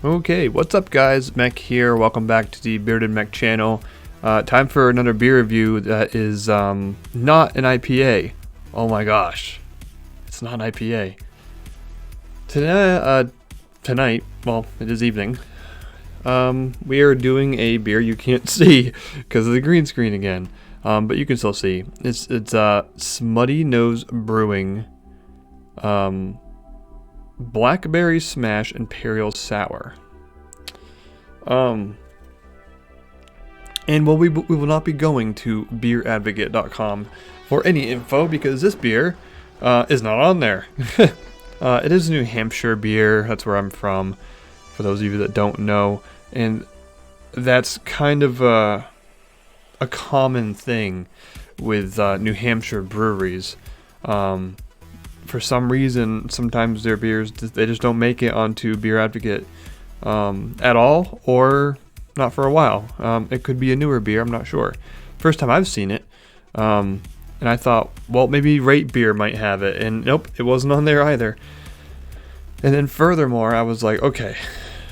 Okay, what's up guys? Mech here. Welcome back to the BeerdedMECH channel. Time for another beer review that is not an IPA. Oh my gosh. It's not an IPA. Tonight, well, it is evening, we are doing a beer you can't see because of the green screen again. But you can still see. It's Smutty Nose Brewing Blackberry Smash Imperial Sour. And well, we will not be going to BeerdedMECH.com for any info because this beer is not on there. It is a New Hampshire beer. That's where I'm from, for those of you that don't know. And that's kind of a common thing with New Hampshire breweries. For some reason, sometimes their beers, they just don't make it onto Beer Advocate at all, or not for a while. It could be a newer beer, I'm not sure. First time I've seen it, and I thought, well, maybe Rate Beer might have it, and nope, it wasn't on there either. And then furthermore, I was like, okay,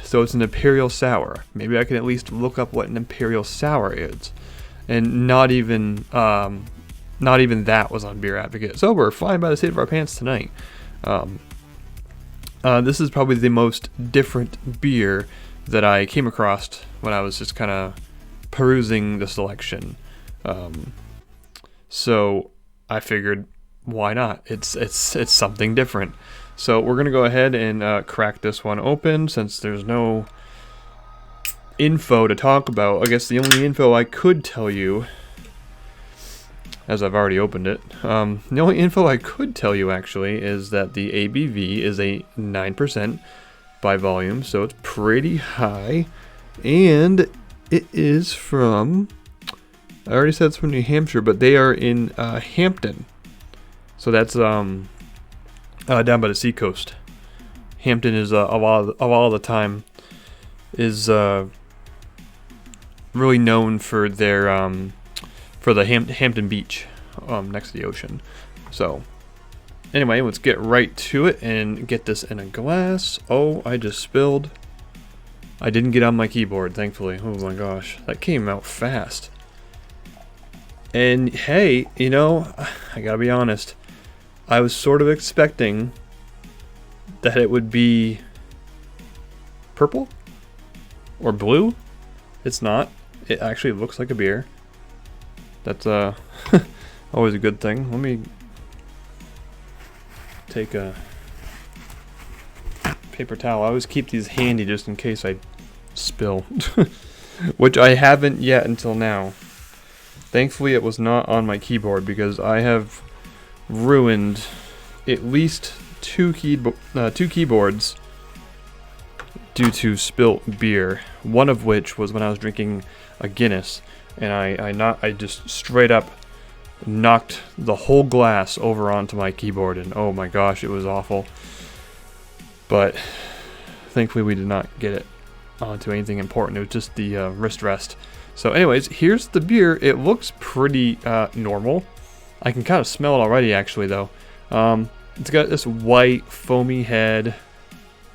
so it's an Imperial Sour. Maybe I can at least look up what an Imperial Sour is. And not even that was on Beer Advocate. So we're flying by the seat of our pants tonight. This is probably the most different beer that I came across when I was just kind of perusing the selection. So I figured, why not? It's something different. So we're gonna go ahead and crack this one open since there's no info to talk about. I guess the only info I could tell you, as I've already opened it, the only info I could tell you actually is that the ABV is a 9% by volume, so it's pretty high, and it is from, I already said it's from New Hampshire, but they are in Hampton, so that's down by the seacoast. Hampton is a lot of the time is really known for their for the Hampton Beach next to the ocean. So anyway, let's get right to it and get this in a glass. Oh, I just spilled. I didn't get on my keyboard, thankfully. Oh my gosh, that came out fast. And hey, you know, I gotta be honest, I was sort of expecting that it would be purple or blue. It's not. It actually looks like a beer. That's always a good thing. Let me take a paper towel. I always keep these handy just in case I spill, which I haven't yet until now. Thankfully, it was not on my keyboard because I have ruined at least two keyboards due to spilt beer. One of which was when I was drinking a Guinness, and I just straight up knocked the whole glass over onto my keyboard, and oh my gosh, it was awful. But thankfully we did not get it onto anything important. It was just the wrist rest. So anyways, here's the beer. It looks pretty normal. I can kind of smell it already actually though. It's got this white foamy head.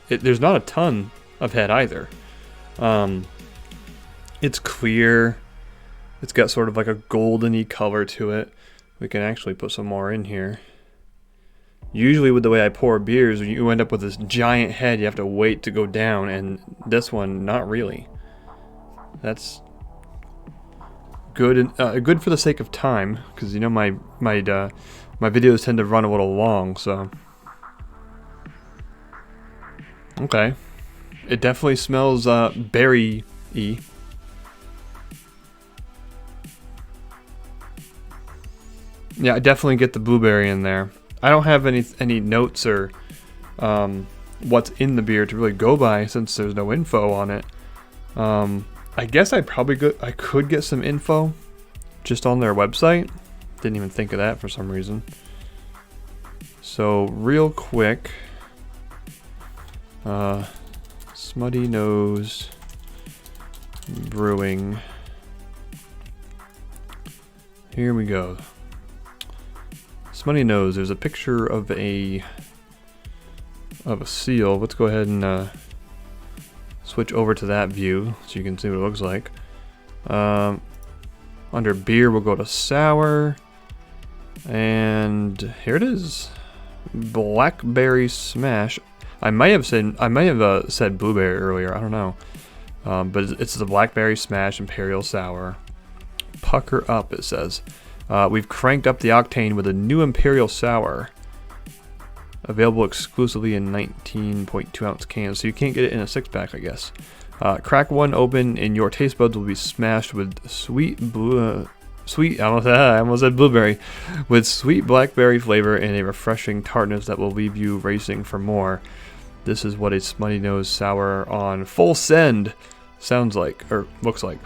There's not a ton of head either. It's clear. It's got sort of like a golden-y color to it. We can actually put some more in here. Usually with the way I pour beers, you end up with this giant head you have to wait to go down, and this one, not really. That's good, and good for the sake of time, because you know my videos tend to run a little long, so. Okay. It definitely smells berry-y. Yeah, I definitely get the blueberry in there. I don't have any notes or what's in the beer to really go by since there's no info on it. I guess I could get some info just on their website. Didn't even think of that for some reason. So real quick, Smutty Nose Brewing. Here we go. Smutty Nose. There's a picture of a seal. Let's go ahead and switch over to that view so you can see what it looks like. Under beer, we'll go to sour. And here it is. Blackberry Smash. I might have said blueberry earlier. I don't know. But it's the Blackberry Smash Imperial Sour. Pucker up, it says. We've cranked up the octane with a new Imperial Sour. Available exclusively in 19.2 ounce cans, so you can't get it in a 6-pack, I guess. Crack one open and your taste buds will be smashed with I almost said blueberry, with sweet blackberry flavor and a refreshing tartness that will leave you racing for more. This is what a smutty nose sour on full send sounds like, or looks like.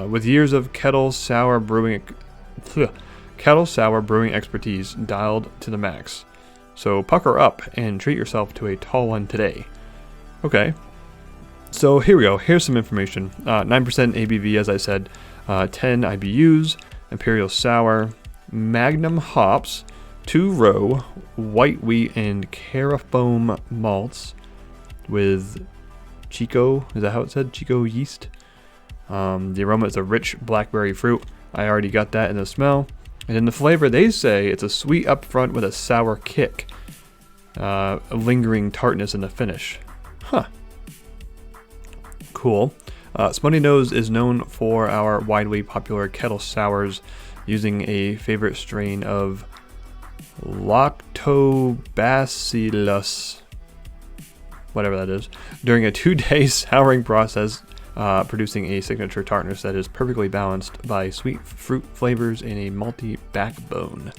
With years of kettle sour brewing expertise dialed to the max. So pucker up and treat yourself to a tall one today. Okay. So here we go. Here's some information. 9% ABV, as I said. 10 IBUs. Imperial Sour. Magnum hops. 2-row. White wheat and carafoam malts. With Chico. Is that how it said? Chico yeast. The aroma is a rich blackberry fruit. I already got that in the smell. And in the flavor, they say it's a sweet up front with a sour kick. A lingering tartness in the finish. Huh. Cool. Smutty Nose is known for our widely popular kettle sours using a favorite strain of Lactobacillus, whatever that is, during a 2-day souring process. Producing a signature tartness that is perfectly balanced by sweet fruit flavors and a malty backbone.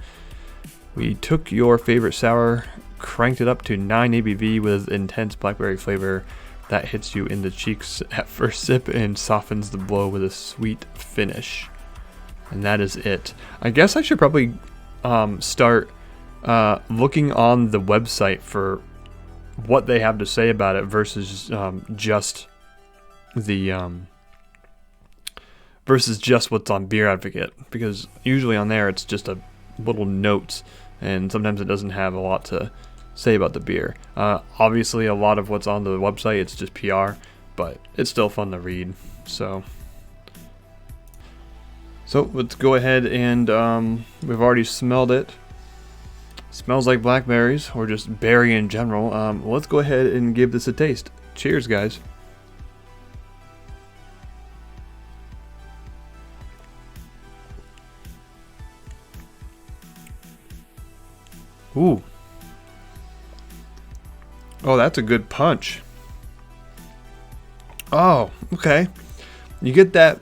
We took your favorite sour, cranked it up to 9 ABV with intense blackberry flavor that hits you in the cheeks at first sip and softens the blow with a sweet finish. And that is it. I guess I should probably start looking on the website for what they have to say about it versus just what's on Beer Advocate, because usually on there it's just a little notes and sometimes it doesn't have a lot to say about the beer. Obviously a lot of what's on the website, it's just PR, but it's still fun to read. So let's go ahead and we've already smelled it. Smells like blackberries or just berry in general. Let's go ahead and give this a taste. Cheers, guys. Ooh. Oh, that's a good punch. Oh, okay. You get that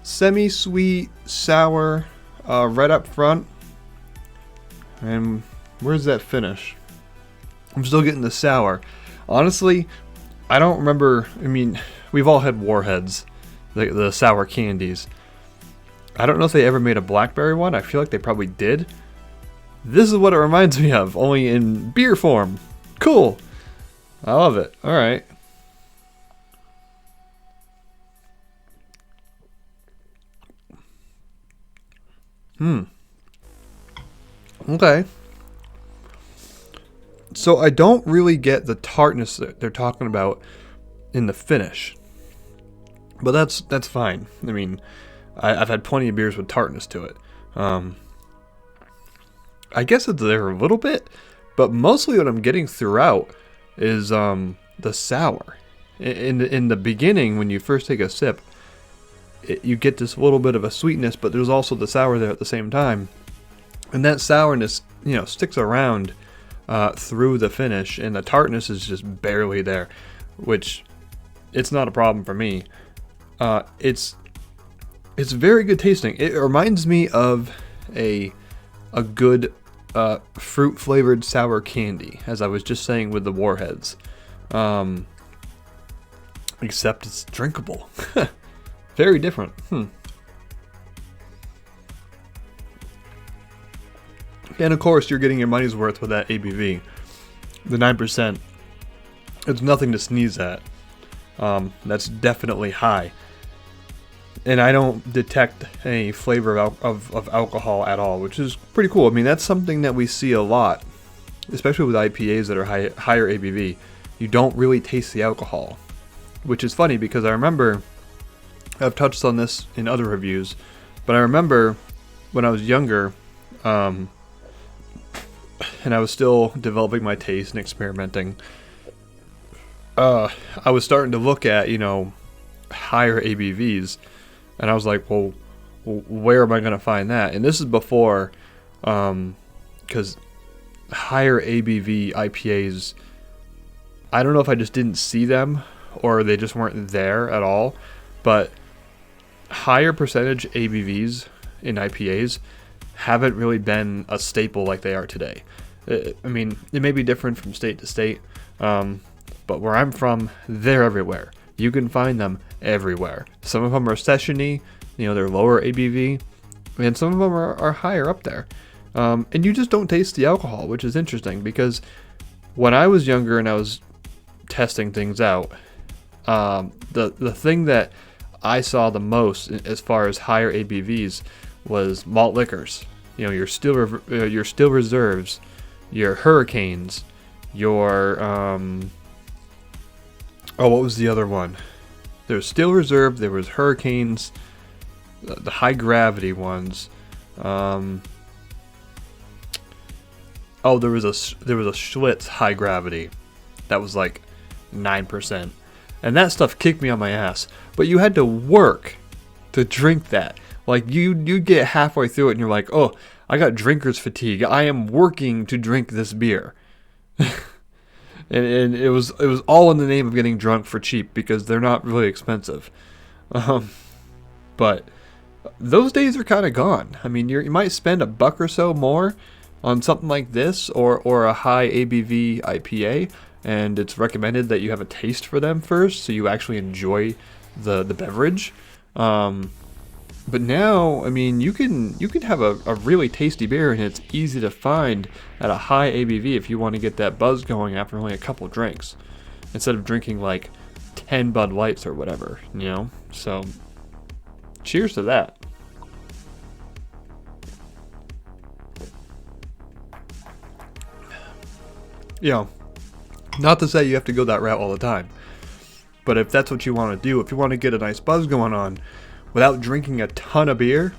semi-sweet, sour right up front. And where's that finish? I'm still getting the sour. Honestly, I don't remember. I mean, we've all had Warheads, the sour candies. I don't know if they ever made a blackberry one. I feel like they probably did. This is what it reminds me of, only in beer form. Cool. I love it. All right. Okay. So I don't really get the tartness that they're talking about in the finish. But that's fine. I mean, I've had plenty of beers with tartness to it. I guess it's there a little bit, but mostly what I'm getting throughout is the sour. In the beginning, when you first take a sip, you get this little bit of a sweetness, but there's also the sour there at the same time. And that sourness, sticks around through the finish, and the tartness is just barely there, which it's not a problem for me. It's very good tasting. It reminds me of a good fruit flavored sour candy, as I was just saying with the Warheads, except it's drinkable. Very different. And of course you're getting your money's worth with that ABV. The 9%, it's nothing to sneeze at. That's definitely high. And I don't detect any flavor of alcohol at all, which is pretty cool. I mean, that's something that we see a lot, especially with IPAs that are higher ABV. you don't really taste the alcohol, which is funny because I remember, I've touched on this in other reviews, but I remember when I was younger, and I was still developing my taste and experimenting, I was starting to look at, you know, higher ABVs, and I was like, well, where am I going to find that? And this is before, because higher ABV IPAs, I don't know if I just didn't see them or they just weren't there at all, but higher percentage ABVs in IPAs haven't really been a staple like they are today. I mean, it may be different from state to state, but where I'm from, they're everywhere. You can find them everywhere. Some of them are session-y, you know, they're lower ABV, and some of them are higher up there. And you just don't taste the alcohol, which is interesting because when I was younger and I was testing things out, the thing that I saw the most as far as higher ABVs was malt liquors. You know, your still reserves, your hurricanes, your what was the other one? There was still reserve, there was hurricanes, the high gravity ones. There was a Schlitz high gravity that was like 9%, and that stuff kicked me on my ass. But you had to work to drink that. Like you get halfway through it and you're like, oh, I got drinker's fatigue. I am working to drink this beer. and it was all in the name of getting drunk for cheap because they're not really expensive. But those days are kind of gone. I mean, you might spend $1 or so more on something like this or a high ABV IPA, and it's recommended that you have a taste for them first so you actually enjoy the beverage. But now, I mean, you can have a really tasty beer, and it's easy to find at a high ABV if you want to get that buzz going after only a couple drinks, instead of drinking like 10 Bud Lights or whatever, you know? So, cheers to that. You know, not to say you have to go that route all the time, but if that's what you want to do, if you want to get a nice buzz going on without drinking a ton of beer,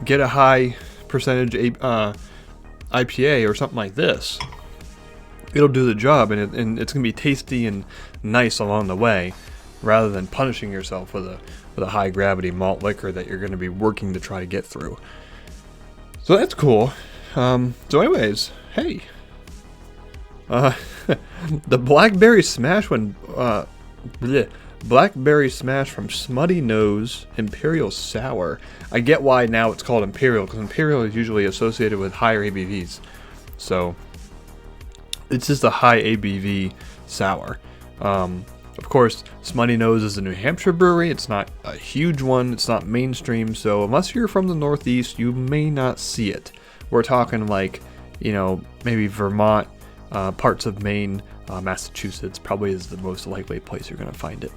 get a high percentage IPA or something like this. It'll do the job, and it's going to be tasty and nice along the way, rather than punishing yourself with a high gravity malt liquor that you're going to be working to try to get through. So that's cool. So anyways, hey. The Blackberry Smash Blackberry Smash from Smutty Nose Imperial Sour. I get why now it's called Imperial, because Imperial is usually associated with higher ABVs. So it's just a high ABV sour. Of course, Smutty Nose is a New Hampshire brewery. It's not a huge one. It's not mainstream. So unless you're from the Northeast, you may not see it. We're talking like, you know, maybe Vermont, parts of Maine, Massachusetts probably is the most likely place you're going to find it.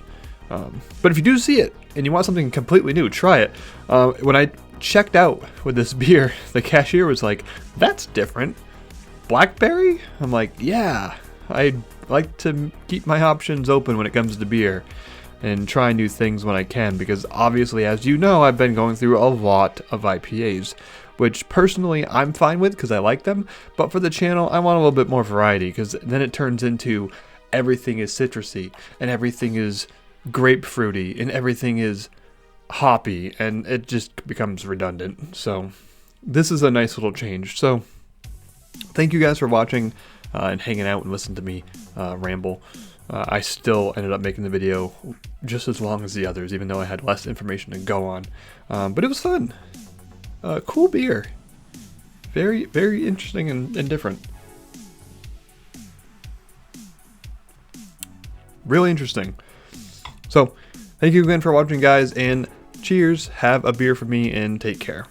But if you do see it and you want something completely new, try it. When I checked out with this beer, the cashier was like, "That's different. Blackberry?" I'm like, "Yeah, I like to keep my options open when it comes to beer and try new things when I can, because obviously, as you know, I've been going through a lot of IPAs, which personally I'm fine with because I like them, but for the channel I want a little bit more variety, because then it turns into everything is citrusy and everything is grapefruity and everything is hoppy, and it just becomes redundant. So this is a nice little change. So thank you guys for watching and hanging out and listening to me ramble. I still ended up making the video just as long as the others, even though I had less information to go on, but it was fun. Cool beer. Very, very interesting and different. Really interesting. So, thank you again for watching, guys, and cheers. Have a beer for me and take care.